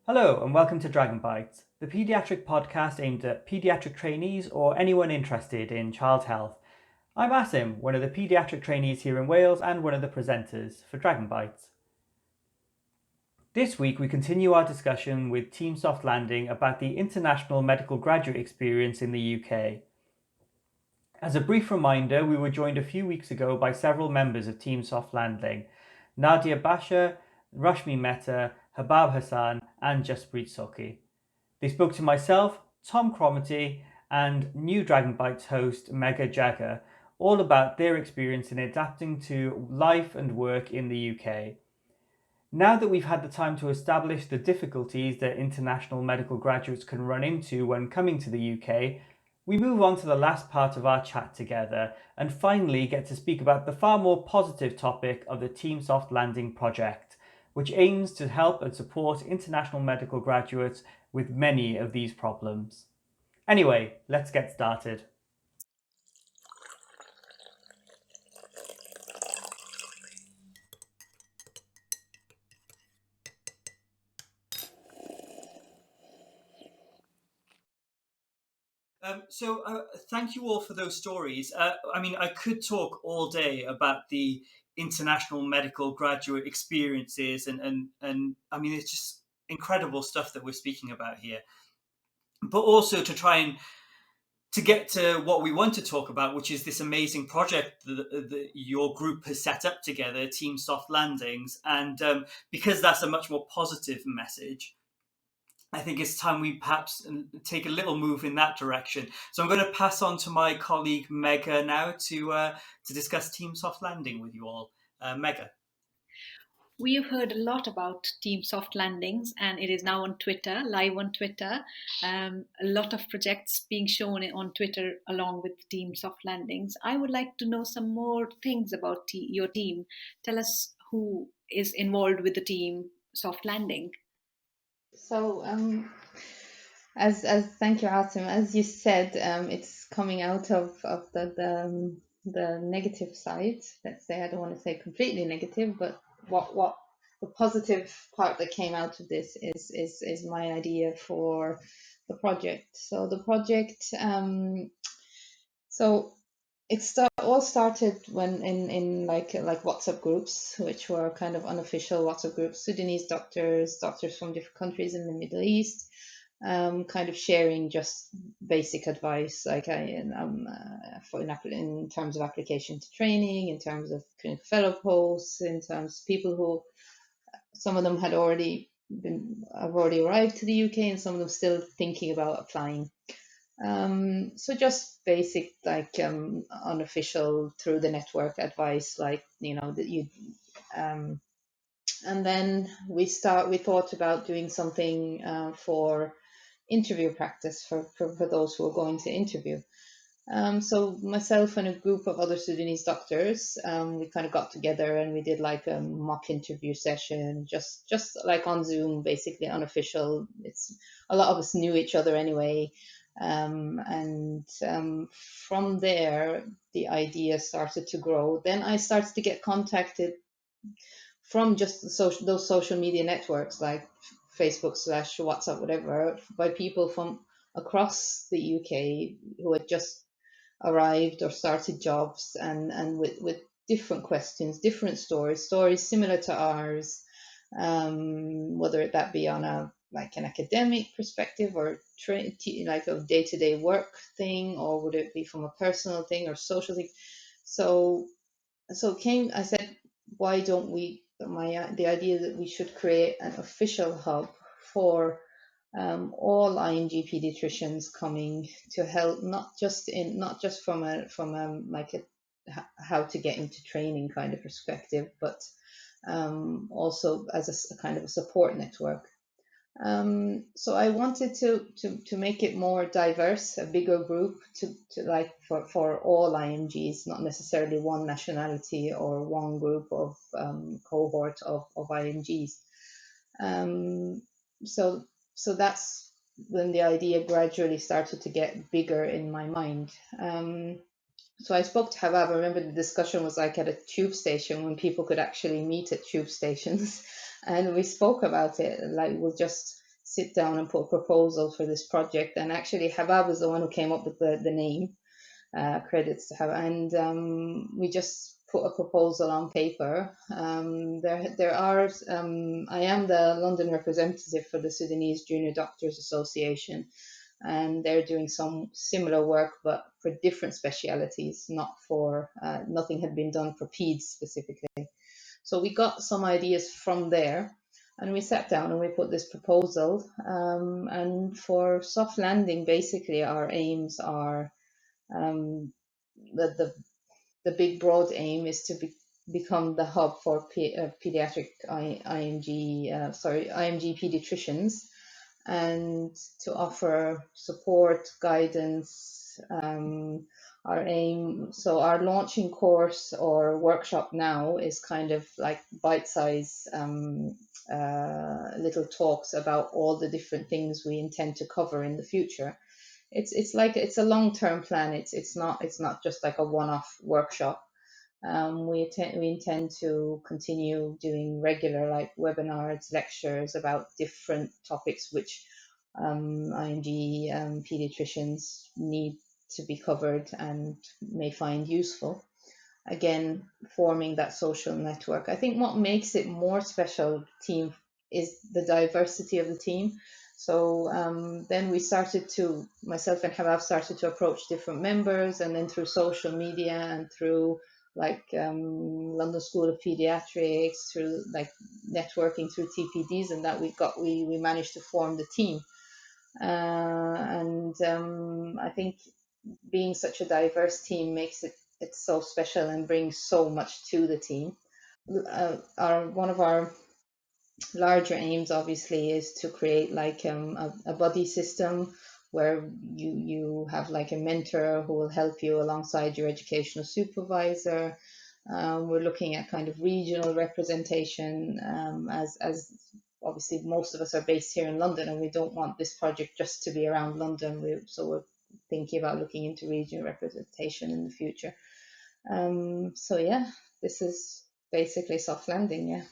Hello and welcome to Dragon Bytes, the paediatric podcast aimed at paediatric trainees or anyone interested in child health. I'm Assim, one of the paediatric trainees here in Wales and one of the presenters for Dragon Bytes. This week we continue our discussion with Team Soft Landing about the international medical graduate experience in the UK. As a brief reminder, we were joined a few weeks ago by several members of Team Soft Landing: Nadia Baasher, Rashmi Mehta, Habab Hassan and Jaspreet Sokhi. They spoke to myself, Tom Cromarty, and new Dragon Bytes host Megha Jagga all about their experience in adapting to life and work in the UK. Now that we've had the time to establish the difficulties that international medical graduates can run into when coming to the UK, we move on to the last part of our chat together and finally get to speak about the far more positive topic of the Team Soft Landing project, which aims to help and support international medical graduates with many of these problems. Anyway, let's get started. Thank you all for those stories. I could talk all day about the international medical graduate experiences, and it's just incredible stuff that we're speaking about here. But also to try and to get to what we want to talk about, which is this amazing project that your group has set up together, Team Soft Landings, and because that's a much more positive message, I think it's time we perhaps take a little move in that direction. So I'm going to pass on to my colleague Megha now to discuss Team Soft Landing with you all. Megha. We have heard a lot about Team Soft Landings, and it is now on Twitter, live on Twitter. A lot of projects being shown on Twitter along with Team Soft Landings. I would like to know some more things about your team. Tell us who is involved with the Team Soft Landing. So, as thank you, Asim. As you said, it's coming out of the negative side. Let's say, I don't want to say completely negative, but what the positive part that came out of this is my idea for the project. So the project, so all started when in like WhatsApp groups, which were kind of unofficial WhatsApp groups, Sudanese doctors from different countries in the Middle East, kind of sharing just basic advice, like in terms of application to training, in terms of clinical fellow posts, in terms of people who, some of them have already arrived to the UK, and some of them still thinking about applying. So just basic, like unofficial through the network advice, like that you. And then we thought about doing something for interview practice for those who are going to interview. So myself and a group of other Sudanese doctors, we kind of got together and we did like a mock interview session, just like on Zoom, basically unofficial. It's a lot of us knew each other anyway. And from there, the idea started to grow. Then I started to get contacted from just those social media networks like Facebook / WhatsApp, whatever, by people from across the UK who had just arrived or started jobs, and with different questions, different stories similar to ours, whether that be on a like an academic perspective or like a day-to-day work thing, or would it be from a personal thing or social thing. So I said, why don't we, the idea that we should create an official hub for all IMG pediatricians coming to help, not just from a like a how to get into training kind of perspective, but also as a kind of a support network. So I wanted to make it more diverse, a bigger group to like for all IMGs, not necessarily one nationality or one group of cohort of IMGs. So that's when the idea gradually started to get bigger in my mind. So I spoke to Habab. I remember the discussion was like at a tube station when people could actually meet at tube stations. And we spoke about it, like we'll just sit down and put a proposal for this project. And actually, Habab was the one who came up with the name. Credits to Habab, and we just put a proposal on paper. There are. I am the London representative for the Sudanese Junior Doctors Association, and they're doing some similar work, but for different specialities. Not for nothing had been done for peds specifically. So we got some ideas from there, and we sat down and we put this proposal. And for soft landing, basically, our aims are the big broad aim is to become the hub for pediatric IMG pediatricians, and to offer support, guidance. Our aim, so our launching course or workshop now is kind of like bite-size little talks about all the different things we intend to cover in the future. It's a long-term plan. It's not just like a one-off workshop. We intend to continue doing regular like webinars, lectures about different topics which IMG pediatricians need to be covered and may find useful. Again, forming that social network. I think what makes it more special team is the diversity of the team. So then myself and Habab started to approach different members, and then through social media and through like London School of Paediatrics, through like networking through TPDs, and that we managed to form the team. And I think being such a diverse team makes it's so special and brings so much to the team. One of our larger aims obviously is to create like a buddy system where you have like a mentor who will help you alongside your educational supervisor. We're looking at kind of regional representation, as obviously most of us are based here in London, and we don't want this project just to be around London. So we're thinking about looking into regional representation in the future. So yeah, this is basically soft landing. Yeah.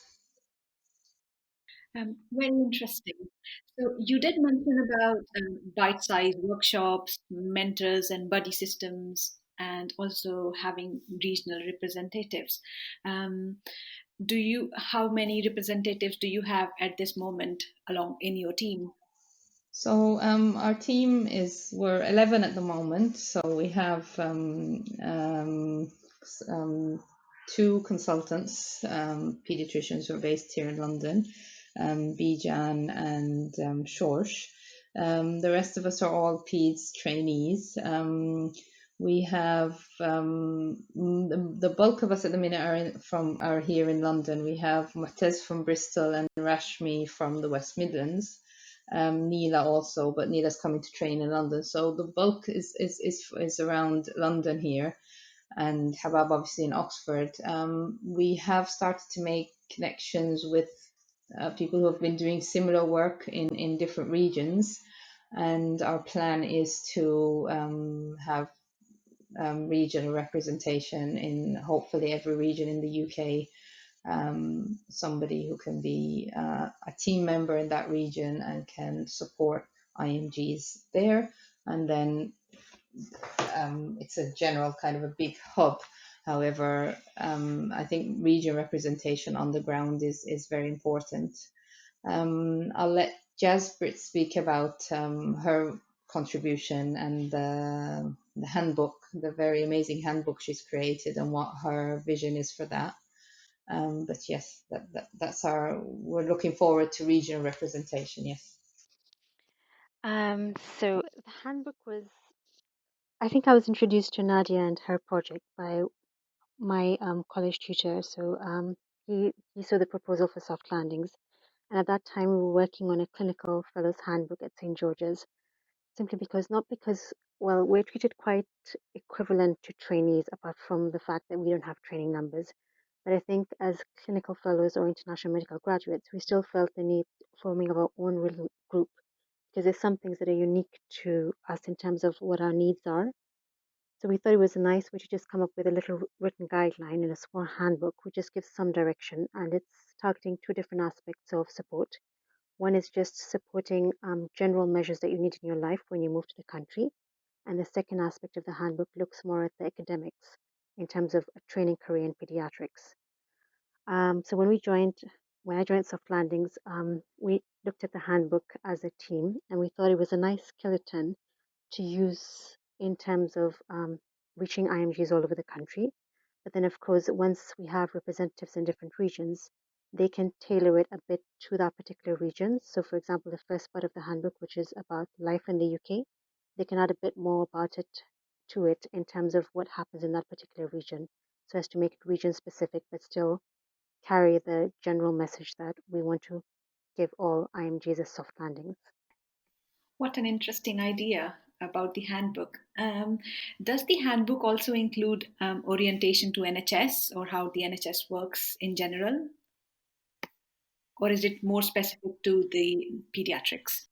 Very interesting. So you did mention about bite-sized workshops, mentors, and buddy systems, and also having regional representatives. Um, how many representatives do you have at this moment along in your team? So our team we're 11 at the moment. So we have two consultants, pediatricians who are based here in London, Bijan and Shorsh. The rest of us are all peds trainees. We have the bulk of us at the minute are here in London. We have Mehta from Bristol and Rashmi from the West Midlands. Neela also, but Neela's coming to train in London. So the bulk is around London here, and Habab obviously in Oxford. We have started to make connections with people who have been doing similar work in different regions, and our plan is to have regional representation in hopefully every region in the UK. Somebody who can be a team member in that region and can support IMGs there. And then it's a general kind of a big hub. However, I think region representation on the ground is very important. I'll let Jaspreet speak about her contribution and the handbook, the very amazing handbook she's created, and what her vision is for that. But yes, that's we're looking forward to regional representation. Yes. So the handbook was, I think I was introduced to Nadia and her project by my college tutor. So he saw the proposal for soft landings, and at that time we were working on a clinical fellows handbook at St George's. Simply not because, well, we're treated quite equivalent to trainees, apart from the fact that we don't have training numbers. But I think as clinical fellows or international medical graduates, we still felt the need forming of our own little group, because there's some things that are unique to us in terms of what our needs are. So we thought it was a nice way to just come up with a little written guideline in a small handbook, which just gives some direction, and it's targeting two different aspects of support. One is just supporting general measures that you need in your life when you move to the country. And the second aspect of the handbook looks more at the academics in terms of a training career in pediatrics. So when I joined Soft Landings, we looked at the handbook as a team, and we thought it was a nice skeleton to use in terms of reaching IMGs all over the country. But then, of course, once we have representatives in different regions, they can tailor it a bit to that particular region. So, for example, the first part of the handbook, which is about life in the UK, they can add a bit more about it to it in terms of what happens in that particular region, so as to make it region specific, but still carry the general message that we want to give all IMGs as soft landings. What an interesting idea about the handbook. Does the handbook also include orientation to NHS or how the NHS works in general? Or is it more specific to the pediatrics?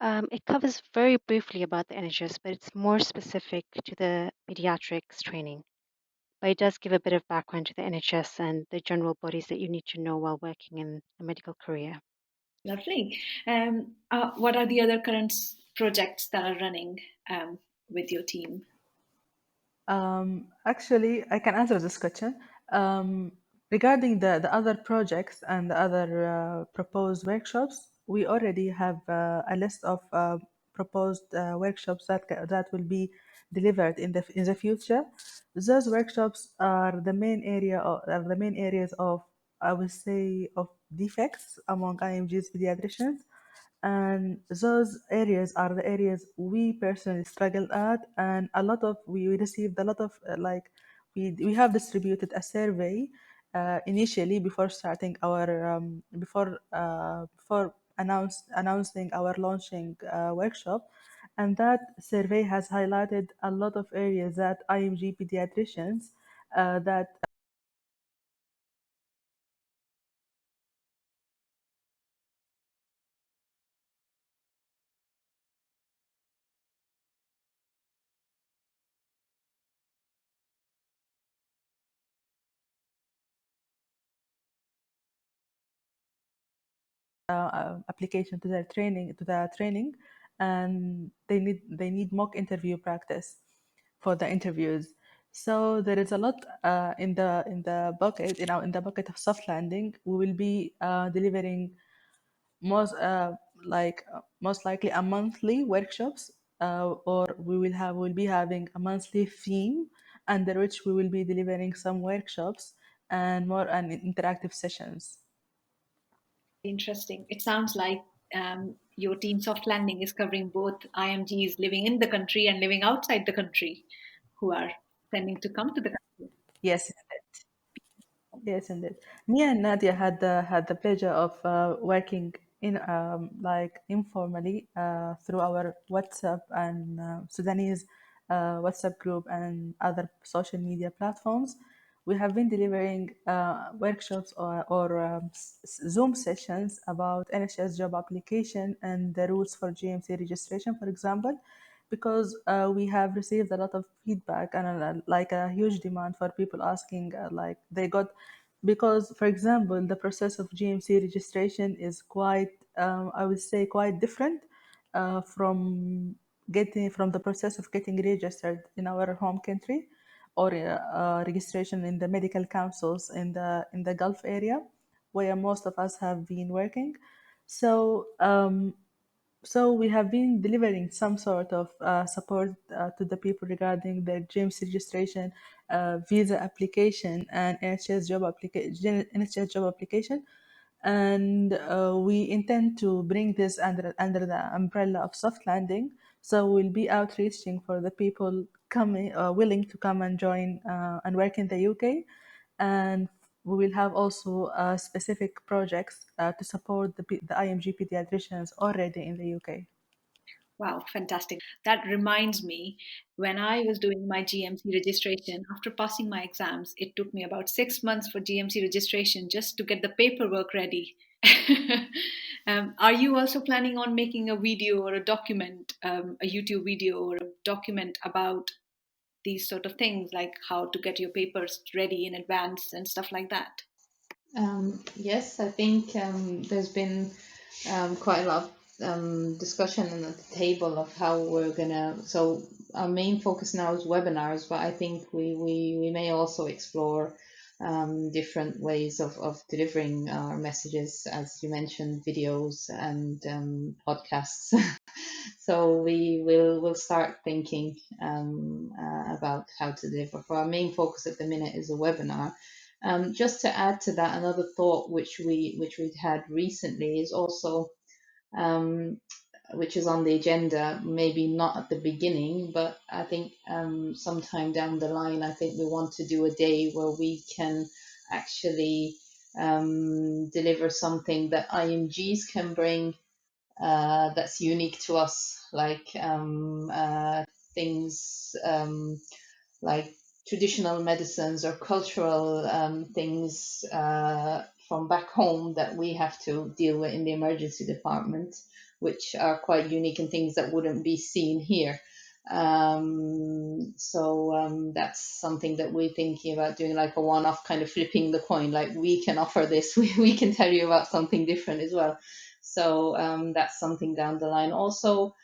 It covers very briefly about the NHS, but it's more specific to the pediatrics training. But it does give a bit of background to the NHS and the general bodies that you need to know while working in a medical career. Lovely. What are the other current projects that are running with your team? Actually, I can answer this question. Regarding the other projects and the other proposed workshops, we already have a list of proposed workshops that will be delivered in the future. Those workshops are the main are the main areas of, I would say, of defects among IMG's pediatricians, and those areas are the areas we personally struggled at, and a lot of we received a lot of we have distributed a survey initially before starting our before announcing our launching workshop, and that survey has highlighted a lot of areas that IMG pediatricians that application to their training to the training, and they need mock interview practice for the interviews. So there is a lot in the bucket in the bucket of soft landing. We will be delivering most most likely a monthly workshops, or we'll be having a monthly theme under which we will be delivering some workshops and more and interactive sessions. Interesting. It sounds like your team Soft Landing is covering both IMGs living in the country and living outside the country who are tending to come to the country. Yes. Yes, indeed. Me and Nadia had the pleasure of working in informally through our WhatsApp and Sudanese WhatsApp group and other social media platforms. We have been delivering workshops or Zoom sessions about NHS job application and the rules for GMC registration, for example, because we have received a lot of feedback and like a huge demand for people asking they got, because for example the process of GMC registration is quite I would say quite different from the process of getting registered in our home country, or registration in the medical councils in the Gulf area where most of us have been working. So so we have been delivering some sort of support to the people regarding their GMC registration, visa application, and NHS job application. And we intend to bring this under the umbrella of soft landing. So we'll be outreaching for the people coming willing to come and join and work in the UK, and we will have also specific projects to support the IMG pediatricians already in the UK. Wow, fantastic. That reminds me, when I was doing my GMC registration, after passing my exams, it took me about 6 months for GMC registration just to get the paperwork ready. Are you also planning on making a video or a document, a YouTube video or a document about these sort of things, like how to get your papers ready in advance and stuff like that? Yes, I think there's been quite a lot of discussion at the table of how we're gonna. So our main focus now is webinars, but I think we may also explore different ways of delivering our messages, as you mentioned, videos and podcasts. So we'll start thinking about how to deliver. For our main focus at the minute is a webinar. Just to add to that, another thought which we'd had recently is also which is on the agenda, maybe not at the beginning, but I think sometime down the line, I think we want to do a day where we can actually deliver something that IMGs can bring that's unique to us, like things like traditional medicines or cultural things from back home that we have to deal with in the emergency department, which are quite unique and things that wouldn't be seen here. That's something that we're thinking about doing, like a one-off kind of flipping the coin. Like, we can offer this, we can tell you about something different as well. So that's something down the line. Also,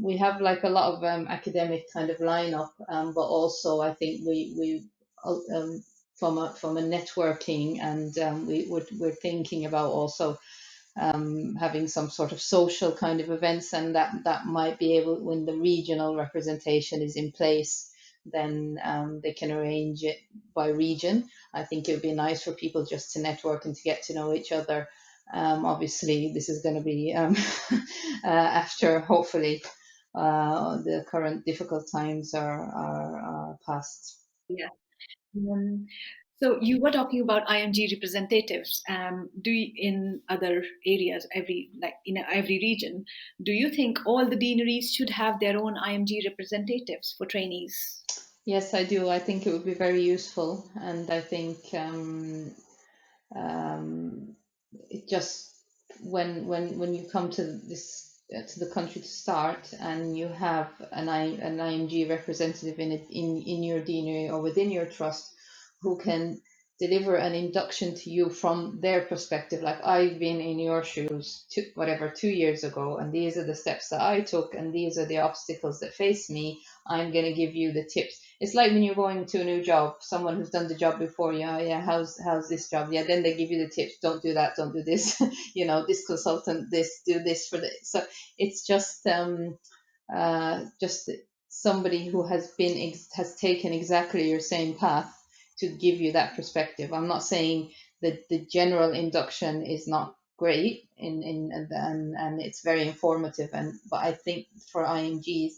we have like a lot of academic kind of lineup, but also I think we from a networking, and we're thinking about also having some sort of social kind of events, and that might be able, when the regional representation is in place, then they can arrange it by region. I think it would be nice for people just to network and to get to know each other. Obviously, this is going to be after, hopefully, the current difficult times are past. Yeah. Um, so you were talking about IMG representatives. Do you, in other areas, every like in every region, do you think all the deaneries should have their own IMG representatives for trainees? Yes, I do. I think it would be very useful, and I think um, it just, when you come to this to the country to start, and you have an IMG representative in your deanery or within your trust, who can deliver an induction to you from their perspective. Like, I've been in your shoes 2 years ago, and these are the steps that I took, and these are the obstacles that face me. I'm going to give you the tips. It's like when you're going to a new job, someone who's done the job before. Yeah, yeah, how's this job? Yeah, then they give you the tips. Don't do that, don't do this. This consultant, this, do this for this. So it's just somebody who has taken exactly your same path to give you that perspective. I'm not saying that the general induction is not great and it's very informative, but I think for IMGs,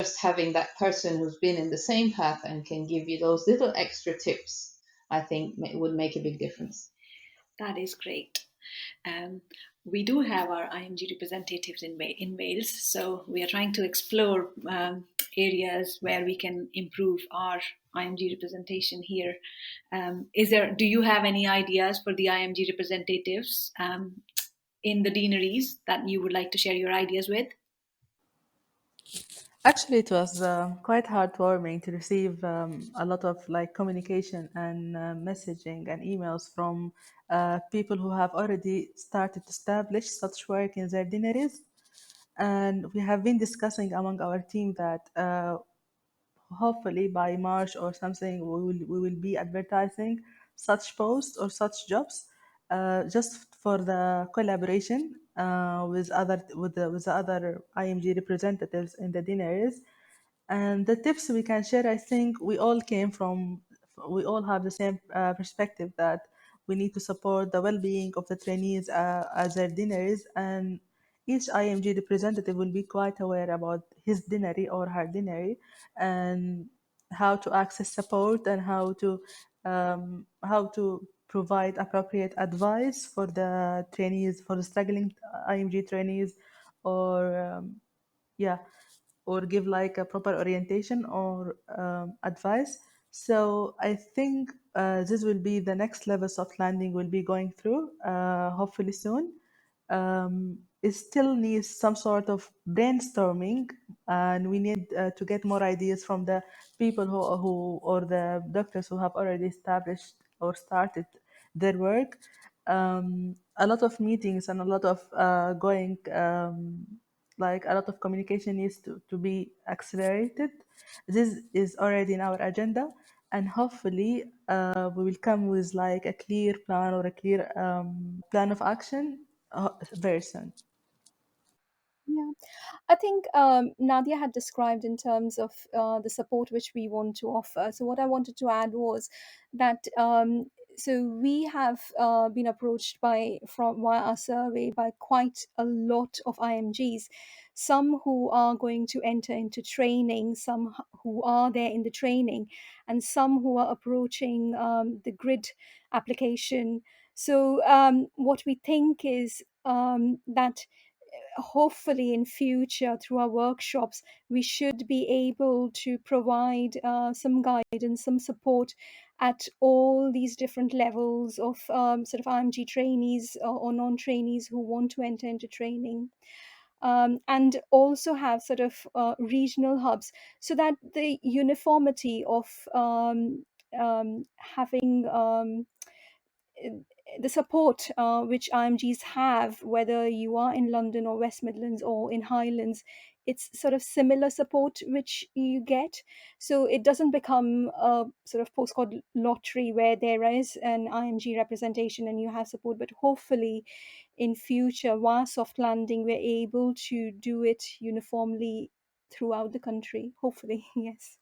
just having that person who's been in the same path and can give you those little extra tips, I think would make a big difference. That is great. We do have our IMG representatives in Wales, so we are trying to explore areas where we can improve our IMG representation here. Do you have any ideas for the IMG representatives in the deaneries that you would like to share your ideas with? Actually, it was quite heartwarming to receive a lot of like communication and messaging and emails from people who have already started to establish such work in their deaneries. And we have been discussing among our team that hopefully by March or something, we will be advertising such posts or such jobs, just for the collaboration with the other IMG representatives in the dinners. And the tips we can share, I think we all have the same perspective that we need to support the well-being of the trainees as their dinners, and each IMG representative will be quite aware about his dinery or her dinery, and how to access support, and how to provide appropriate advice for the trainees, for the struggling IMG trainees, or yeah, or give like a proper orientation or advice. So I think this will be the next level soft landing we'll be going through, hopefully soon. It still needs some sort of brainstorming, and we need to get more ideas from the people who or the doctors who have already established or started their work. A lot of meetings and a lot of going, like a lot of communication needs to be accelerated. This is already in our agenda, and hopefully we will come with like a clear plan or a clear plan of action very soon. Yeah, I think Nadia had described in terms of the support which we want to offer. So what I wanted to add was that so we have been approached by from via our survey by quite a lot of IMGs, some who are going to enter into training, some who are there in the training, and some who are approaching the grid application. So what we think is that hopefully in future through our workshops we should be able to provide some guidance, some support at all these different levels of sort of IMG trainees or non-trainees who want to enter into training, and also have sort of regional hubs so that the uniformity of having the support which IMGs have, whether you are in London or West Midlands or in Highlands, it's sort of similar support which you get. So it doesn't become a sort of postcode lottery where there is an IMG representation and you have support, but hopefully in future, via soft landing, we're able to do it uniformly throughout the country. Hopefully, yes.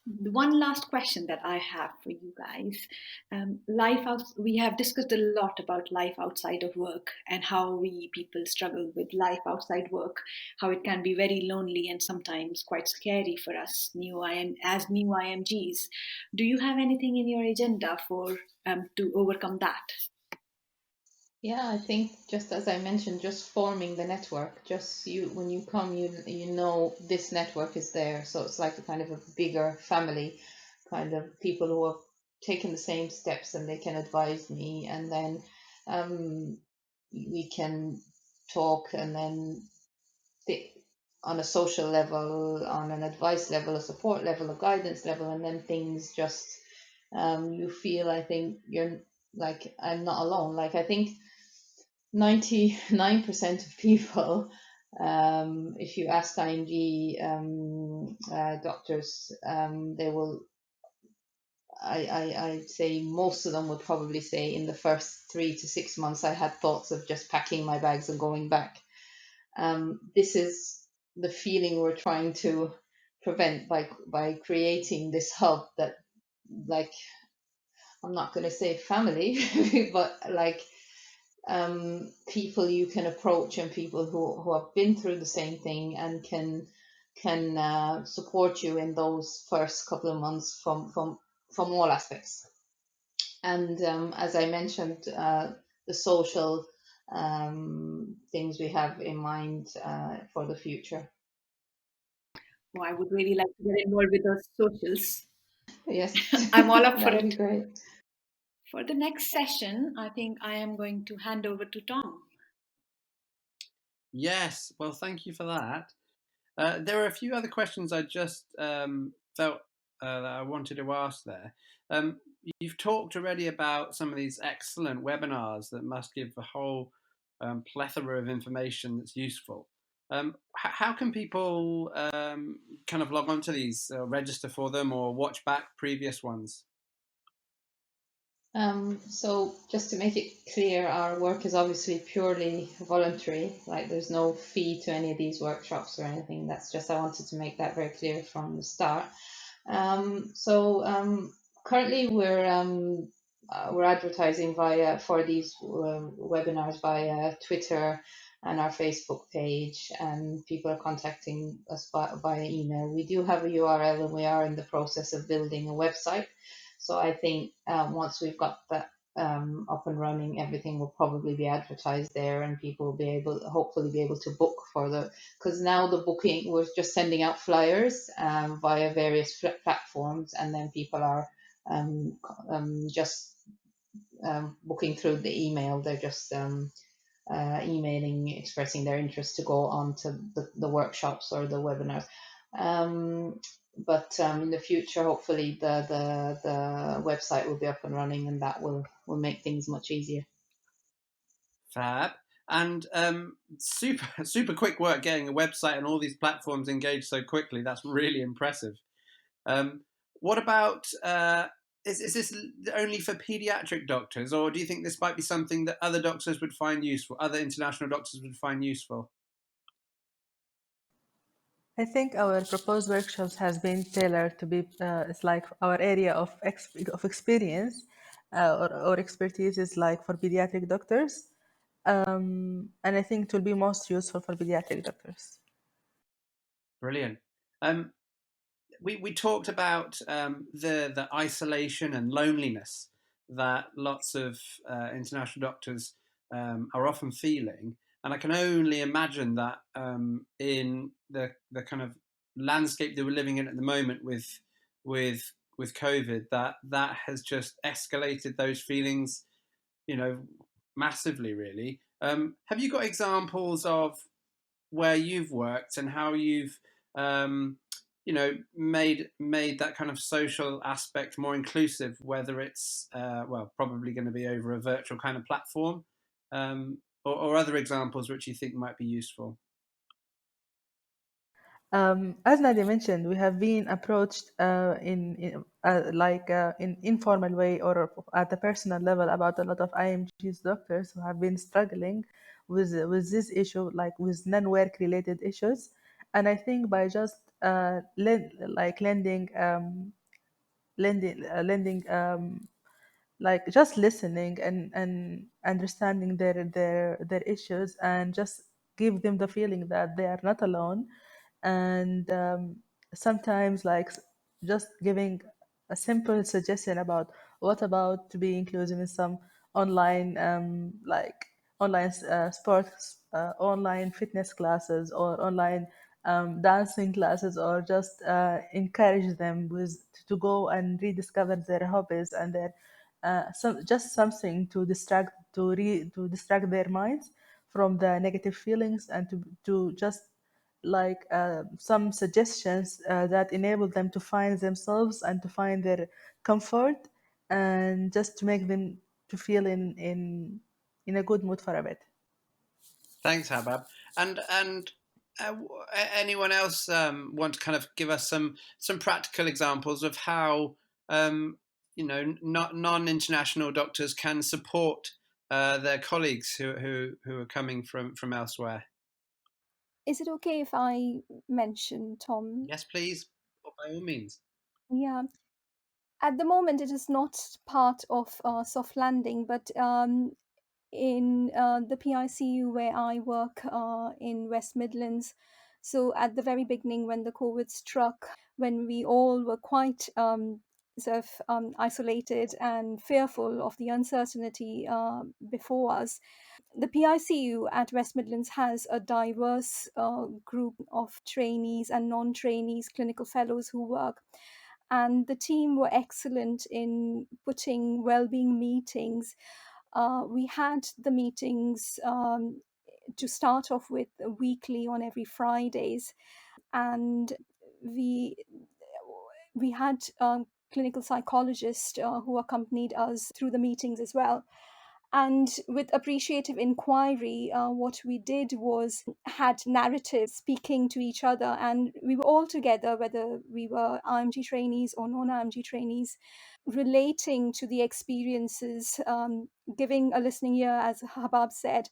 The one last question that I have for you guys, we have discussed a lot about life outside of work and how we people struggle with life outside work, how it can be very lonely and sometimes quite scary for us as new IMGs. Do you have anything in your agenda for to overcome that? Yeah, I think just as I mentioned, just forming the network, just when you come, you know this network is there. So it's like a kind of a bigger family, kind of people who have taken the same steps and they can advise me, and then we can talk, and then on a social level, on an advice level, a support level, a guidance level, and then things just you feel, I think you're like, I'm not alone. Like I think 99% of people, if you ask IMG doctors, they will, I'd say most of them would probably say in the first 3 to 6 months, I had thoughts of just packing my bags and going back. This is the feeling we're trying to prevent by creating this hub that, like, I'm not going to say family, but like people you can approach, and people who have been through the same thing and can support you in those first couple of months from all aspects. And as I mentioned, the social things we have in mind for the future. Oh, I would really like to get involved with those socials. Yes, I'm all up for that would be it. great. For the next session, I think I am going to hand over to Tom. Yes, well, thank you for that. There are a few other questions I just felt that I wanted to ask there. You've talked already about some of these excellent webinars that must give a whole plethora of information that's useful. How can people kind of log on to these, register for them, or watch back previous ones? So just to make it clear, our work is obviously purely voluntary. Like there's no fee to any of these workshops or anything. That's just, I wanted to make that very clear from the start. Currently we're advertising for these webinars via Twitter and our Facebook page, and people are contacting us via email. We do have a URL, and we are in the process of building a website. So I think once we've got that up and running, everything will probably be advertised there, and people will hopefully be able to book because now the booking, we're just sending out flyers via various platforms, and then people are just booking through the email. They're just emailing, expressing their interest to go on to the workshops or the webinars. But in the future, hopefully, the website will be up and running, and that will make things much easier. Fab. And super quick work getting a website and all these platforms engaged so quickly. That's really impressive. What about, is this only for paediatric doctors, or do you think this might be something that other doctors would find useful, other international doctors would find useful? I think our proposed workshops has been tailored to be, it's like our area of experience or expertise is like for pediatric doctors. And I think it will be most useful for pediatric doctors. Brilliant. We talked about the isolation and loneliness that lots of international doctors are often feeling, and I can only imagine that in the kind of landscape that we're living in at the moment with COVID, that has just escalated those feelings, massively. Really, have you got examples of where you've worked and how you've made that kind of social aspect more inclusive, whether it's probably going to be over a virtual kind of platform, or other examples which you think might be useful? As Nadia mentioned, we have been approached in informal way or at the personal level about a lot of IMG's doctors who have been struggling with this issue, like with non-work related issues. And I think by just lending like just listening and understanding their issues and just give them the feeling that they are not alone, and sometimes just giving a simple suggestion about what about to be inclusive in some online sports, online fitness classes or online dancing classes, or just encourage them to go and rediscover their hobbies and their just something to distract their minds from the negative feelings, and to just some suggestions that enable them to find themselves and to find their comfort, and just to make them to feel in a good mood for a bit. Thanks, Habab. And anyone else want to kind of give us some practical examples of how non-international doctors can support their colleagues who are coming from elsewhere? Is it okay if I mention, Tom? Yes, please. By all means. Yeah. At the moment, it is not part of soft landing, but in the PICU where I work in West Midlands. So at the very beginning, when the COVID struck, when we all were quite isolated and fearful of the uncertainty before us, the PICU at West Midlands has a diverse group of trainees and non-trainees, clinical fellows who work. And the team were excellent in putting well-being meetings. We had the meetings to start off with weekly on every Fridays, and we had clinical psychologists who accompanied us through the meetings as well. And with appreciative inquiry, what we did was had narratives speaking to each other, and we were all together, whether we were IMG trainees or non-IMG trainees, relating to the experiences, giving a listening ear, as Habab said,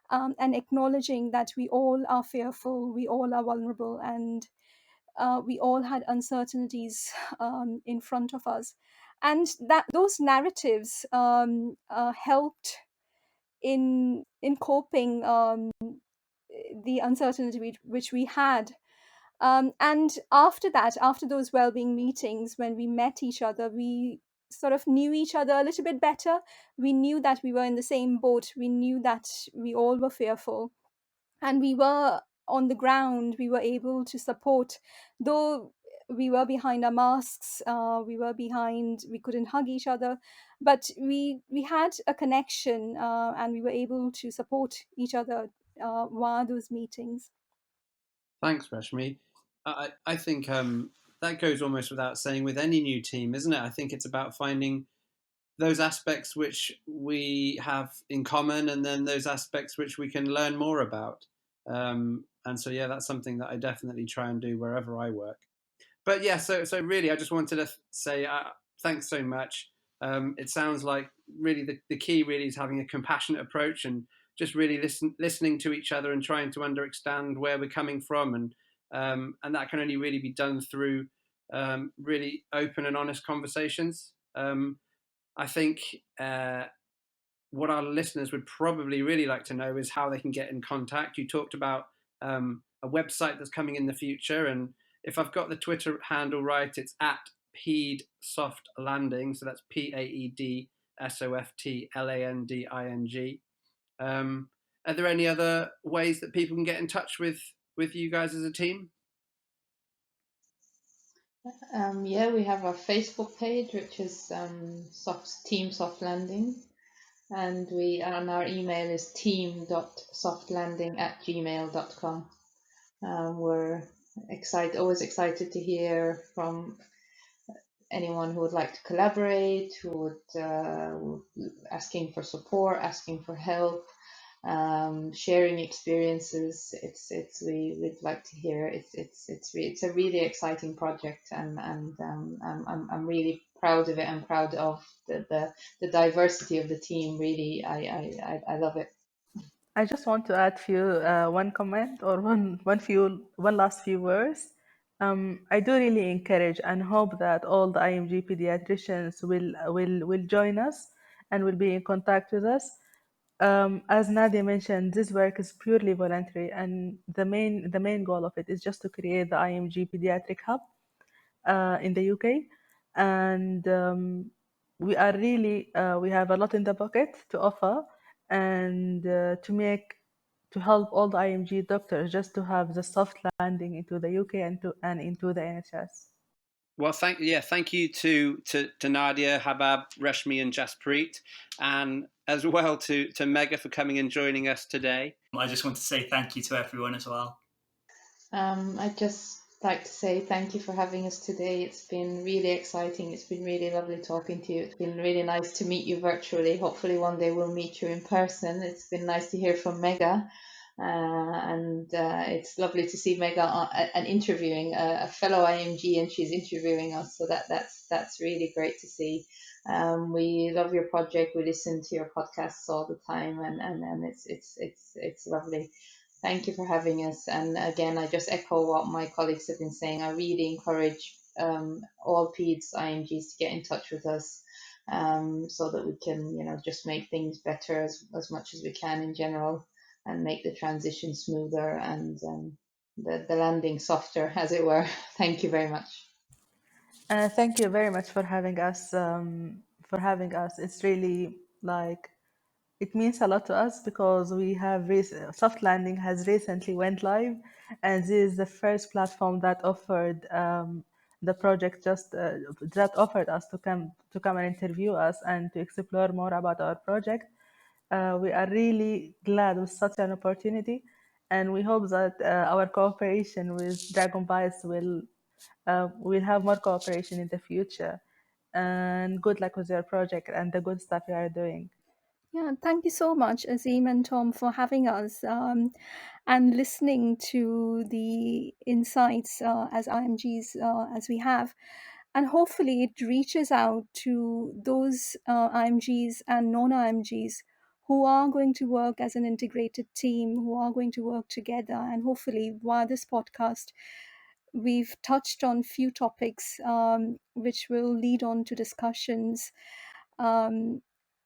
and acknowledging that we all are fearful, we all are vulnerable, and we all had uncertainties in front of us. And that those narratives helped in coping the uncertainty which we had. And after that, after those well-being meetings, when we met each other, we sort of knew each other a little bit better. We knew that we were in the same boat. We knew that we all were fearful, and we were on the ground. We were able to support, though we were behind our masks. We couldn't hug each other, but we had a connection, and we were able to support each other via those meetings. Thanks, Rashmi. I think that goes almost without saying with any new team, isn't it? I think it's about finding those aspects which we have in common, and then those aspects which we can learn more about. And so, yeah, that's something that I definitely try and do wherever I work. But yeah, so really, I just wanted to say thanks so much. It sounds like really the key really is having a compassionate approach and just really listening to each other and trying to understand where we're coming from, and that can only really be done through really open and honest conversations. I think what our listeners would probably really like to know is how they can get in contact. You talked about a website that's coming in the future, and if I've got the Twitter handle right, it's at Paed Soft Landing. So that's PAED SOFTLANDING. Are there any other ways that people can get in touch with you guys as a team? Yeah, we have our Facebook page, which is Team Soft Landing, and our email is team.softlanding@gmail.com. We're always excited to hear from anyone who would like to collaborate, who would asking for support, asking for help, sharing experiences. We'd like to hear. It's a really exciting project, and I'm really proud of it. I'm proud of the diversity of the team. Really, I love it. I just want to add one comment or one last few words. I do really encourage and hope that all the IMG pediatricians will join us and will be in contact with us. As Nadia mentioned, this work is purely voluntary, and the main goal of it is just to create the IMG Pediatric Hub in the UK, and we have a lot in the pocket to offer, and to help all the IMG doctors just to have the soft landing into the UK and into the NHS. Well, thank you to Nadia, Habab, Rashmi, and Jaspreet, and as well to Megha for coming and joining us today. I just want to say thank you to everyone as well. I'd just like to say thank you for having us today. It's been really exciting. It's been really lovely talking to you. It's been really nice to meet you virtually. Hopefully one day we'll meet you in person. It's been nice to hear from Megha. And it's lovely to see Megha and interviewing a fellow IMG, and she's interviewing us. So that's really great to see. We love your project. We listen to your podcasts all the time, and it's lovely. Thank you for having us. And again, I just echo what my colleagues have been saying. I really encourage all PEDS IMGs to get in touch with us, so that we can, just make things better as much as we can in general, and make the transition smoother and the landing softer, as it were. Thank you very much. Thank you very much for having us. It's really it means a lot to us because we have soft landing has recently went live, and this is the first platform that offered the project that offered us to come and interview us and to explore more about our project. We are really glad with such an opportunity, and we hope that our cooperation with Dragon Bytes will have more cooperation in the future. And good luck with your project and the good stuff you are doing. Yeah, thank you so much, Azim and Tom, for having us and listening to the insights as IMGs as we have. And hopefully, it reaches out to those IMGs and non IMGs who are going to work as an integrated team, who are going to work together. And hopefully, via this podcast, we've touched on few topics which will lead on to discussions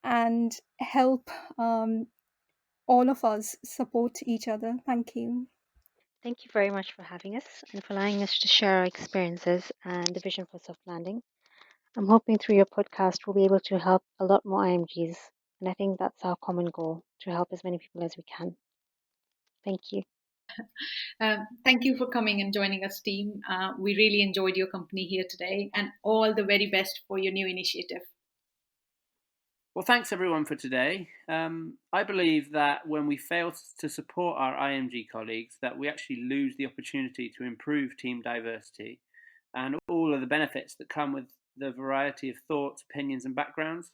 and help all of us support each other. Thank you. Thank you very much for having us and for allowing us to share our experiences and the vision for soft landing. I'm hoping through your podcast we'll be able to help a lot more IMGs, and I think that's our common goal, to help as many people as we can. Thank you. Thank you for coming and joining us, team. We really enjoyed your company here today, and all the very best for your new initiative. Well, thanks everyone for today. I believe that when we fail to support our IMG colleagues, that we actually lose the opportunity to improve team diversity and all of the benefits that come with the variety of thoughts, opinions, and backgrounds.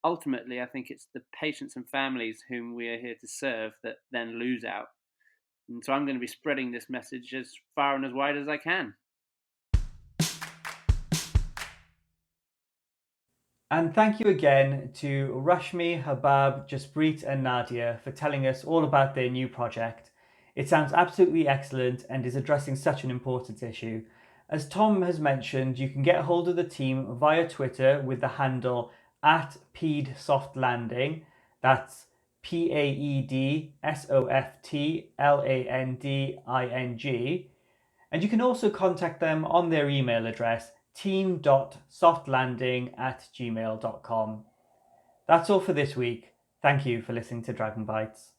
Ultimately, I think it's the patients and families whom we are here to serve that then lose out. And so I'm going to be spreading this message as far and as wide as I can. And thank you again to Rashmi, Habab, Jaspreet, and Nadia for telling us all about their new project. It sounds absolutely excellent and is addressing such an important issue. As Tom has mentioned, you can get a hold of the team via Twitter with the handle at PeedSoftLanding. That's PaedSoftLanding. And you can also contact them on their email address, team.softlanding@gmail.com. That's all for this week. Thank you for listening to Dragon Bytes.